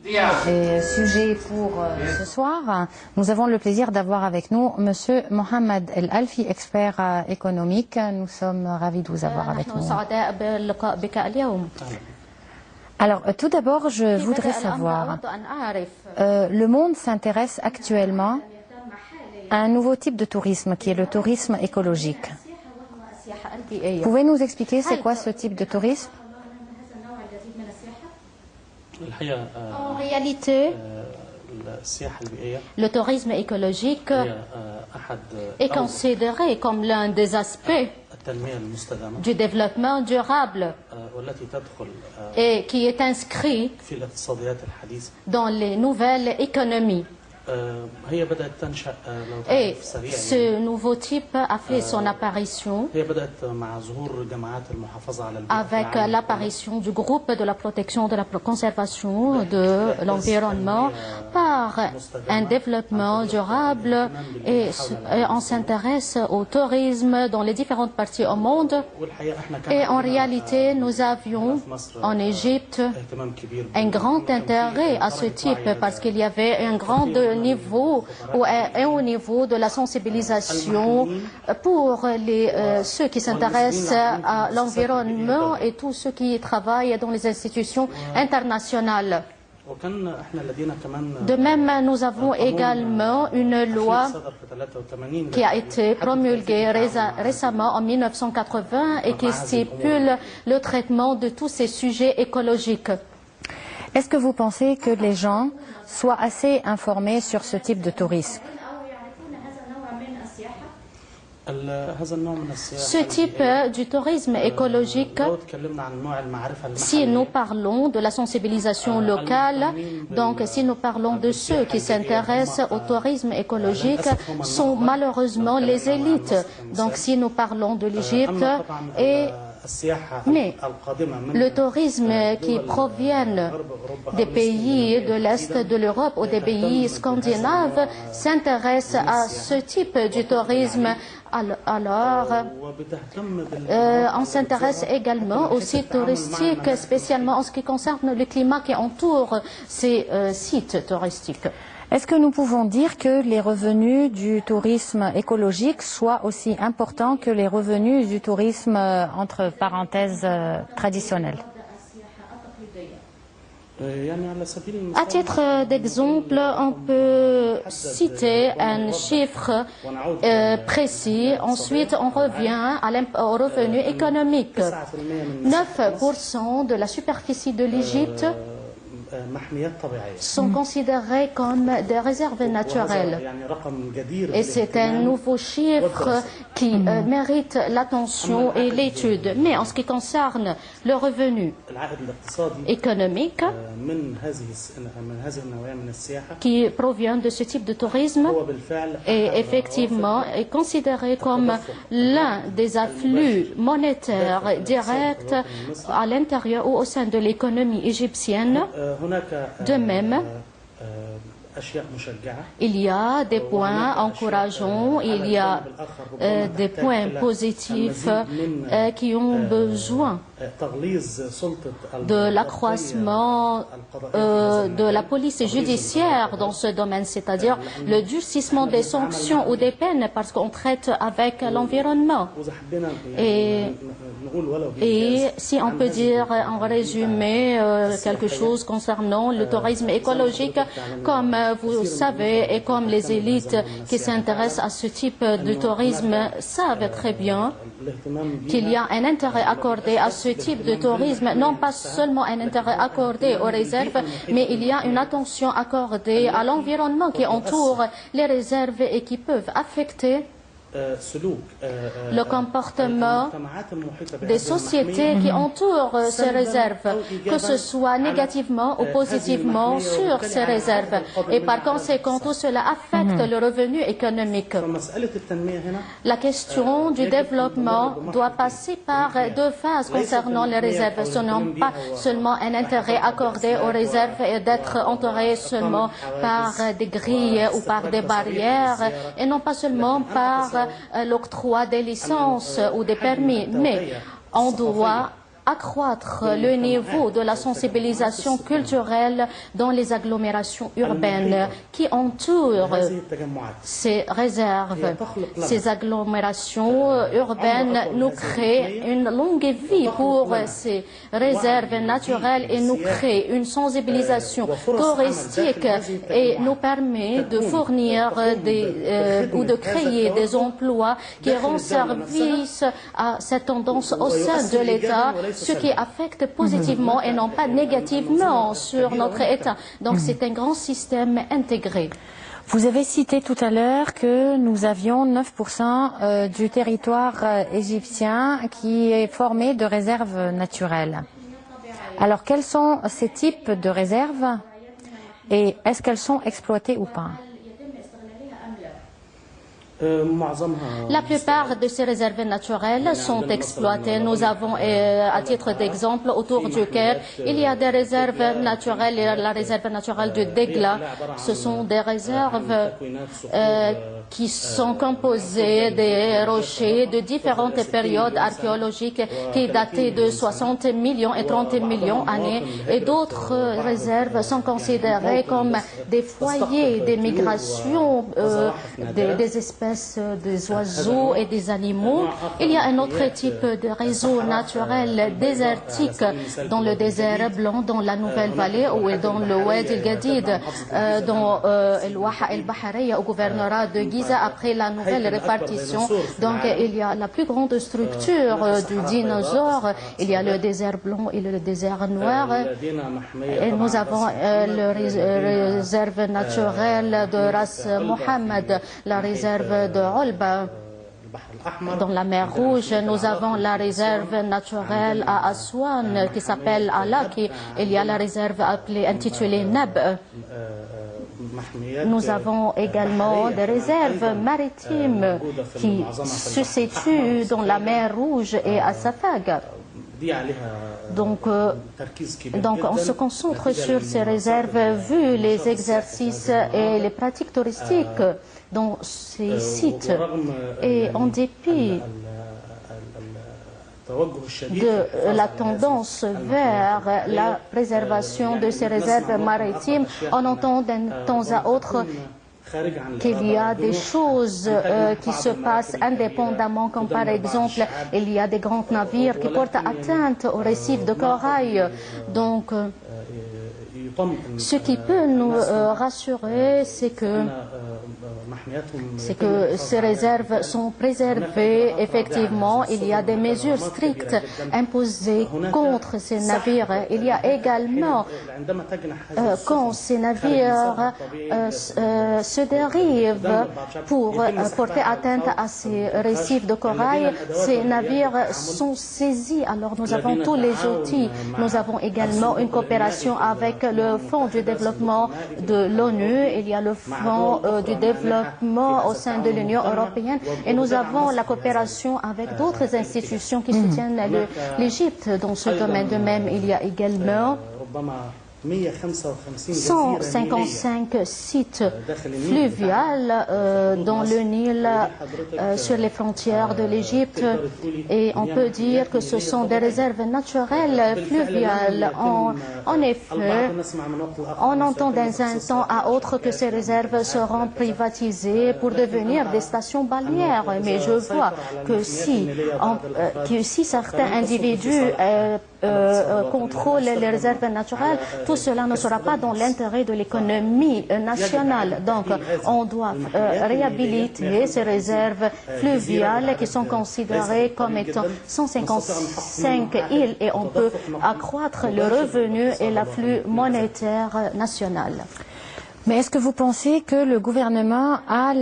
Sujet pour ce soir, nous avons le plaisir d'avoir avec nous Monsieur Mohamed El Alfi, expert économique. Nous sommes ravis de vous avoir avec nous. Alors, tout d'abord, je voudrais savoir, le monde s'intéresse actuellement à un nouveau type de tourisme qui est le tourisme écologique. Pouvez-vous nous expliquer c'est quoi ce type de tourisme? En réalité, le tourisme écologique est considéré comme l'un des aspects du développement durable et qui est inscrit dans les nouvelles économies. Et ce nouveau type a fait son apparition avec l'apparition du groupe de la protection de la conservation de l'environnement par un développement durable et on s'intéresse au tourisme dans les différentes parties au monde. Et en réalité, nous avions en Égypte un grand intérêt à ce type parce qu'il y avait un grand niveau ou un haut niveau de la sensibilisation pour ceux qui s'intéressent à l'environnement et tous ceux qui travaillent dans les institutions internationales. De même, nous avons également une loi qui a été promulguée récemment en 1980 et qui stipule le traitement de tous ces sujets écologiques. Est-ce que vous pensez que les gens soient assez informés sur ce type de tourisme? Ce type du tourisme écologique, si nous parlons de la sensibilisation locale, donc si nous parlons de ceux qui s'intéressent au tourisme écologique, sont malheureusement les élites. Donc si nous parlons de l'Égypte mais le tourisme qui provient des pays de l'Est de l'Europe ou des pays scandinaves s'intéresse à ce type de tourisme. Alors, on s'intéresse également aux sites touristiques, spécialement en ce qui concerne le climat qui entoure ces sites touristiques. Est-ce que nous pouvons dire que les revenus du tourisme écologique soient aussi importants que les revenus du tourisme, entre parenthèses, traditionnel? À titre d'exemple, on peut citer un chiffre précis. Ensuite, on revient au revenu économique. 9% de la superficie de l'Égypte sont considérés comme des réserves naturelles. Et c'est un nouveau chiffre qui mérite l'attention et l'étude. Mais en ce qui concerne le revenu économique qui provient de ce type de tourisme est effectivement considéré comme l'un des afflux monétaires directs à l'intérieur ou au sein de l'économie égyptienne. De même, il y a des points encourageants, il y a des points positifs qui ont besoin de l'accroissement de la police judiciaire dans ce domaine, c'est-à-dire le durcissement des sanctions ou des peines parce qu'on traite avec l'environnement. Et si on peut dire en résumé quelque chose concernant le tourisme écologique, comme vous savez et comme les élites qui s'intéressent à ce type de tourisme savent très bien qu'il y a un intérêt accordé à ce type de tourisme, non pas seulement un intérêt accordé aux réserves, mais il y a une attention accordée à l'environnement qui entoure les réserves et qui peuvent affecter le comportement des sociétés qui entourent ces réserves, que ce soit négativement ou positivement sur ces réserves. Et par conséquent, tout cela affecte le revenu économique. La question du développement doit passer par deux phases concernant les réserves. Ce n'est pas seulement un intérêt accordé aux réserves et d'être entouré seulement par des grilles ou par des barrières, et non pas seulement par l'octroi des licences ou des permis, mais on doit accroître le niveau de la sensibilisation culturelle dans les agglomérations urbaines qui entourent ces réserves. Ces agglomérations urbaines nous créent une longue vie pour ces réserves naturelles et nous créent une sensibilisation touristique et nous permet de fournir ou de créer des emplois qui rendent service à cette tendance au sein de l'État, ce qui affecte positivement et non pas négativement sur notre État. Donc c'est un grand système intégré. Vous avez cité tout à l'heure que nous avions 9% du territoire égyptien qui est formé de réserves naturelles. Alors quels sont ces types de réserves et est-ce qu'elles sont exploitées ou pas? La plupart de ces réserves naturelles sont exploitées. Nous avons, à titre d'exemple, autour du Caire, il y a des réserves naturelles. La réserve naturelle de Degla, ce sont des réserves qui sont composées des rochers de différentes périodes archéologiques qui dataient de 60 millions et 30 millions d'années. Et d'autres réserves sont considérées comme des foyers des migrations des espèces des oiseaux et des animaux. Il y a un autre type de réseau naturel désertique dans le désert blanc, dans la Nouvelle-Vallée ou dans le Wadi el-Gadid, dans el Waha el-Bahariya au gouvernorat de Giza après la nouvelle répartition. Donc il y a la plus grande structure du dinosaure. Il y a le désert blanc et le désert noir. Et nous avons la réserve naturelle de Ras Mohammed, la réserve de Olba. Dans la mer Rouge, nous avons la réserve naturelle à Aswan qui s'appelle Alaki. Il y a la réserve intitulée Nab. Nous avons également des réserves maritimes qui se situent dans la mer Rouge et à Safag. Donc on se concentre sur ces réserves vu les exercices et les pratiques touristiques dans ces sites. Et en dépit de la tendance vers la préservation de ces réserves maritimes, on entend d'un temps à autre qu'il y a des choses qui se passent indépendamment, comme par exemple, il y a des grands navires qui portent atteinte aux récifs de corail. Donc, ce qui peut nous rassurer, c'est que ces réserves sont préservées. Effectivement, il y a des mesures strictes imposées contre ces navires. Il y a également, quand ces navires se dérivent pour porter atteinte à ces récifs de corail, ces navires sont saisis. Alors nous avons tous les outils. Nous avons également une coopération avec le Fonds du développement de l'ONU. Il y a le Fonds du développement au sein de l'Union européenne et nous avons la coopération avec d'autres institutions qui soutiennent l'Égypte dans ce domaine. De même, il y a également 155 sites fluviales dans le Nil sur les frontières de l'Égypte et on peut dire que ce sont des réserves naturelles fluviales. En effet, on entend d'un temps à autre que ces réserves seront privatisées pour devenir des stations balnéaires, mais je vois que si certains individus contrôlent les réserves naturelles, tout cela ne sera pas dans l'intérêt de l'économie nationale. Donc, on doit réhabiliter ces réserves fluviales qui sont considérées comme étant 155 îles et on peut accroître le revenu et l'afflux monétaire national. Mais est-ce que vous pensez que le gouvernement a